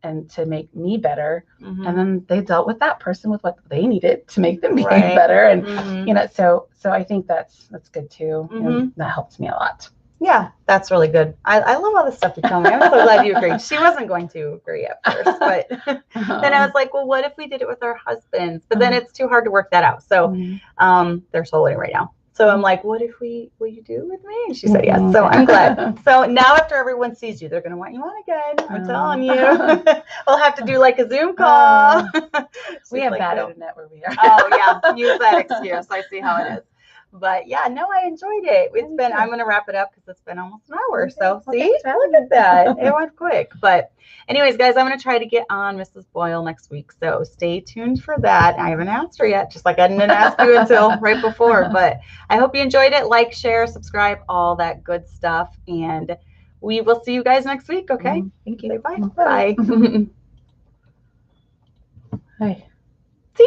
S2: and to make me better. And then they dealt with that person with what they needed to make them behave better. And, you know, so I think that's good too. And that helps me a lot.
S1: Yeah, that's really good. I love all the stuff you tell me. I'm so glad you agreed. She wasn't going to agree at first, but then I was like, well, what if we did it with our husbands? But then it's too hard to work that out. So they're soloing right now. So I'm like, will you do it with me? And she said yes. So I'm glad. So now after everyone sees you, they're going to want you on again. I'm telling you. We'll have to do like a Zoom call.
S2: We have bad internet where we are.
S1: Oh, yeah. Use that excuse. I see how it is. But yeah, no, I enjoyed it. I'm going to wrap it up because it's been almost an hour. So see, look at that. It went quick. But anyways, guys, I'm going to try to get on Mrs. Boyle next week. So stay tuned for that. I haven't asked her yet, just like I didn't ask you until right before. But I hope you enjoyed it. Like, share, subscribe, all that good stuff. And we will see you guys next week. Okay.
S2: Thank you.
S1: Say bye. Bye.
S2: Hi.